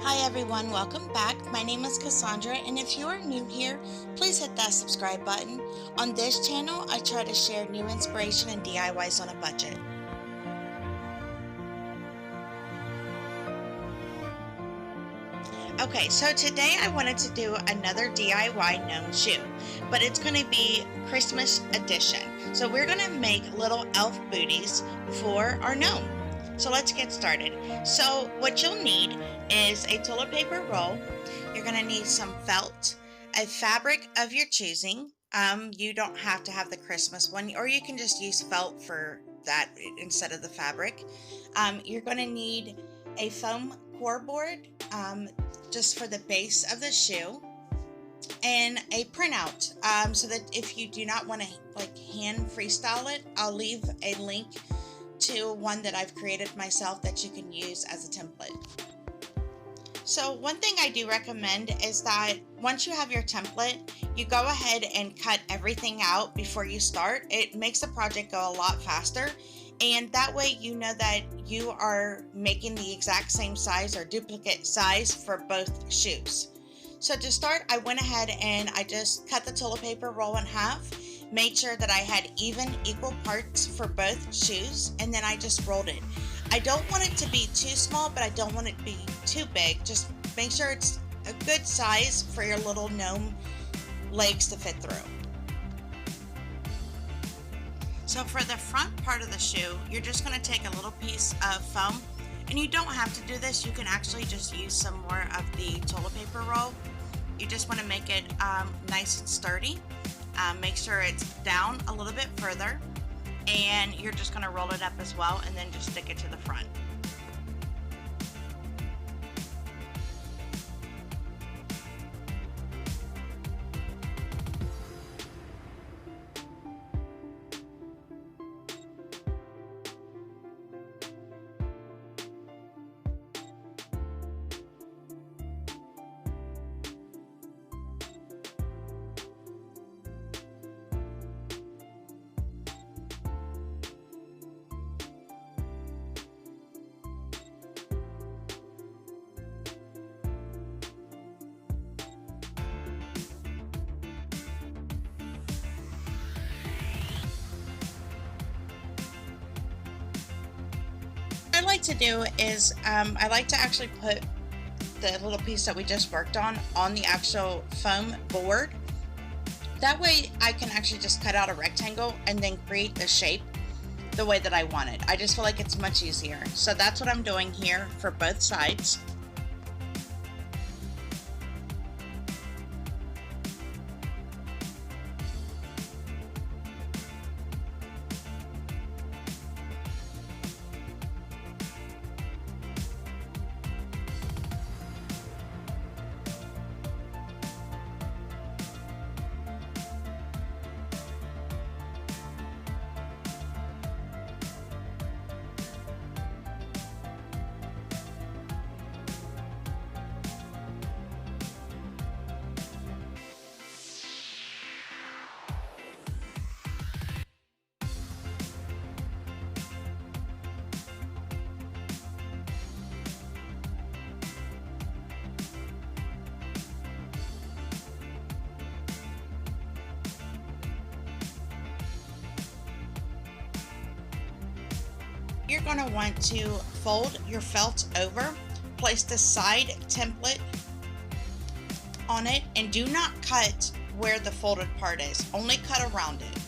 Hi everyone, welcome back. My name is Cassandra, and if you are new here, please hit that subscribe button. On this channel, I try to share new inspiration and DIYs on a budget. Okay, so today I wanted to do another DIY gnome shoe, but it's going to be Christmas edition. So we're going to make little elf booties for our gnome. So let's get started. So what you'll need is a toilet paper roll. You're going to need some felt, a fabric of your choosing. You don't have to have the Christmas one, or you can just use felt for that instead of the fabric. You're going to need a foam core board, just for the base of the shoe, and a printout, so that if you do not want to hand freestyle it, I'll leave a link to one that I've created myself that you can use as a template. So one thing I do recommend is that once you have your template, you go ahead and cut everything out before you start. It makes the project go a lot faster, and that way you know that you are making the exact same size or duplicate size for both shoes. So to start, I went ahead and I just cut the toilet paper roll in half, made sure that I had equal parts for both shoes, and then I just rolled it. I don't want it to be too small, but I don't want it to be too big. Just make sure it's a good size for your little gnome legs to fit through. So for the front part of the shoe, you're just going to take a little piece of foam, and you don't have to do this. You can actually just use some more of the toilet paper roll. You just want to make it nice and sturdy. Make sure it's down a little bit further, and you're just going to roll it up as well, and then just stick it to the front. What I like to do is I like to actually put the little piece that we just worked on the actual foam board. That way I can actually just cut out a rectangle and then create the shape the way that I want it. I just feel like it's much easier. So that's what I'm doing here for both sides. You're going to want to fold your felt over, place the side template on it, and do not cut where the folded part is, only cut around it.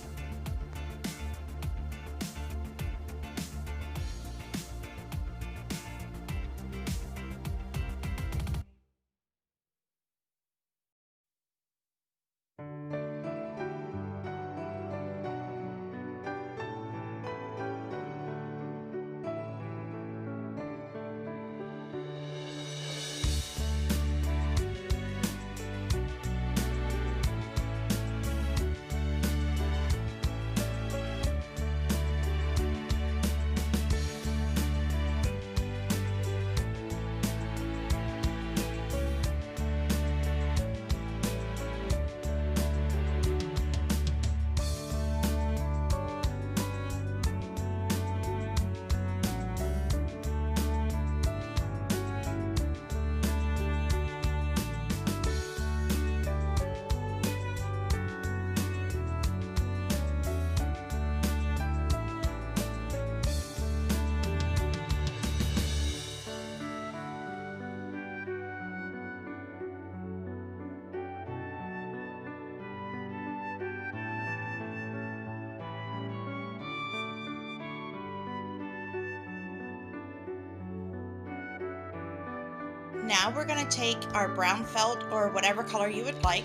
Now we're going to take our brown felt or whatever color you would like,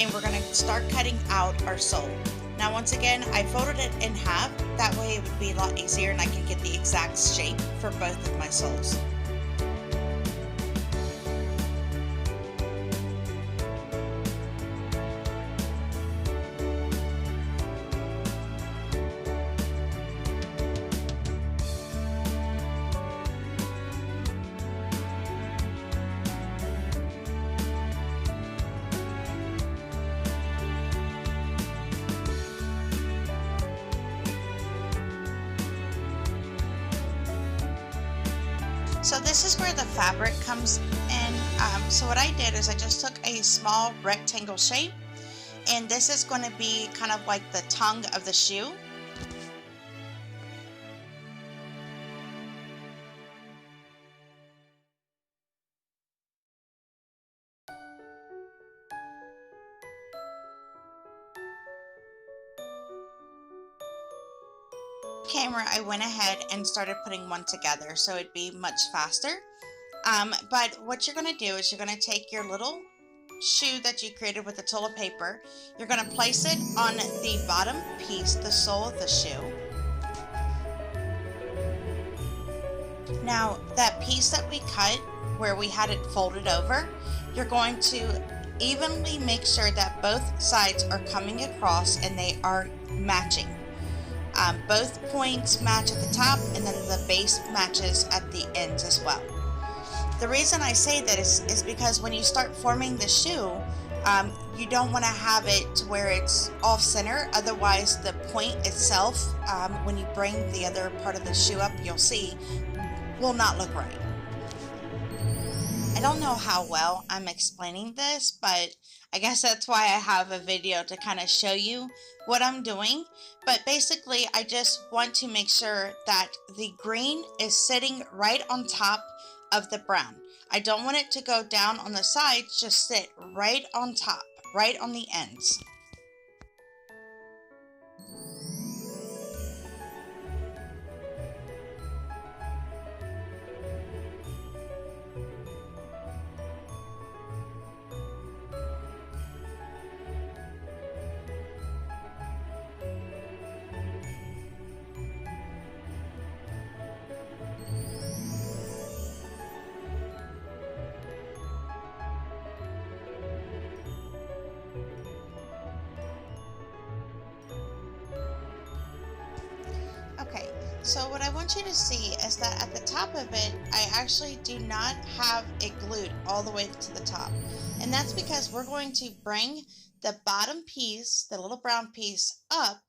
and we're going to start cutting out our sole. Now once again, I folded it in half, that way it would be a lot easier and I can get the exact shape for both of my soles. So this is where the fabric comes in. So what I did is I just took a small rectangle shape, and this is going to be kind of like the tongue of the shoe. Camera, I went ahead and started putting one together so it'd be much faster. But what you're going to do is you're going to take your little shoe that you created with the toilet paper, you're going to place it on the bottom piece, the sole of the shoe. Now that piece that we cut where we had it folded over, you're going to evenly make sure that both sides are coming across and they are matching. Both points match at the top, and then the base matches at the ends as well. The reason I say this is because when you start forming the shoe, you don't want to have it to where it's off center, otherwise the point itself, when you bring the other part of the shoe up, you'll see, will not look right. I don't know how well I'm explaining this, but I guess that's why I have a video to kind of show you what I'm doing. But basically, I just want to make sure that the green is sitting right on top of the brown. I don't want it to go down on the sides, just sit right on top, right on the ends. Okay, so what I want you to see is that at the top of it, I actually do not have it glued all the way to the top. And that's because we're going to bring the bottom piece, the little brown piece, up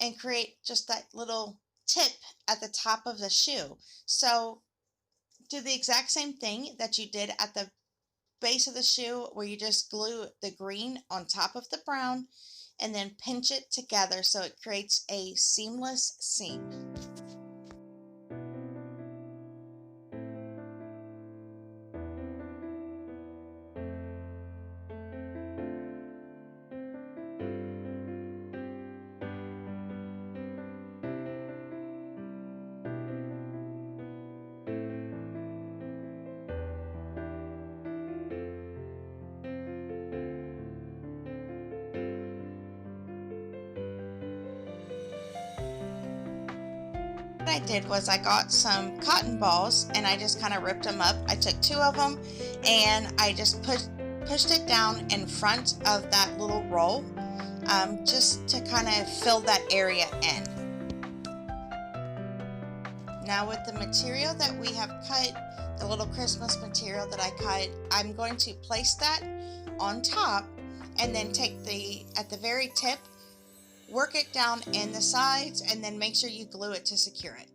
and create just that little tip at the top of the shoe. So do the exact same thing that you did at the base of the shoe, where you just glue the green on top of the brown and then pinch it together so it creates a seamless seam. What I did was I got some cotton balls and I just kind of ripped them up. I took 2 of them and I just pushed it down in front of that little roll, just to kind of fill that area in. Now with the material that we have cut, the little Christmas material that I cut, I'm going to place that on top and then take at the very tip, work it down in the sides, and then make sure you glue it to secure it.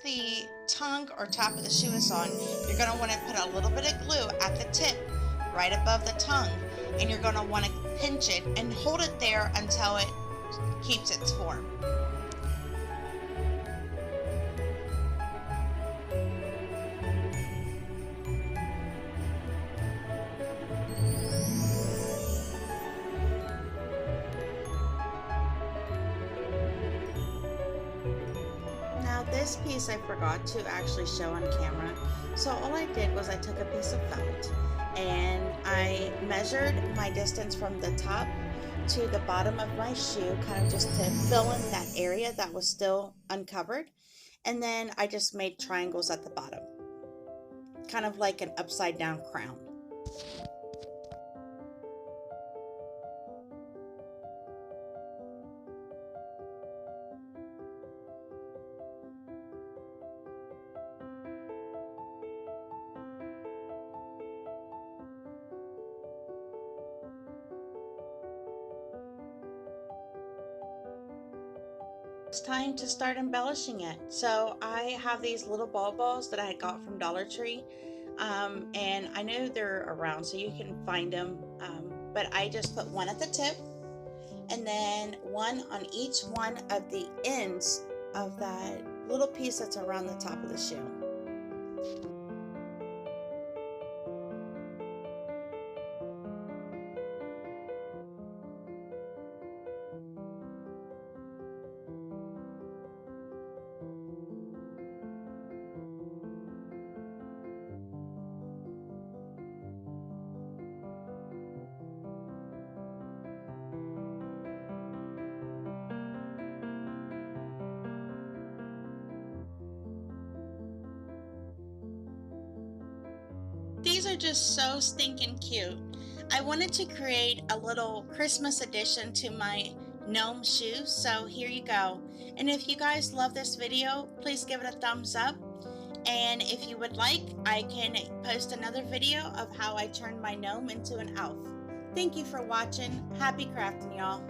The tongue or top of the shoe is on, you're going to want to put a little bit of glue at the tip right above the tongue, and you're going to want to pinch it and hold it there until it keeps its form. this piece I forgot to actually show on camera. So all I did was I took a piece of felt and I measured my distance from the top to the bottom of my shoe, kind of just to fill in that area that was still uncovered. And then I just made triangles at the bottom, kind of like an upside down crown. It's time to start embellishing it. So I have these little ball balls that I got from Dollar Tree, and I know they're around so you can find them, but I just put one at the tip and then one on each one of the ends of that little piece that's around the top of the shoe. These are just so stinking cute. I wanted to create a little Christmas edition to my gnome shoes, so here you go. And if you guys love this video, please give it a thumbs up. And if you would like, I can post another video of how I turned my gnome into an elf. Thank you for watching. Happy crafting, y'all.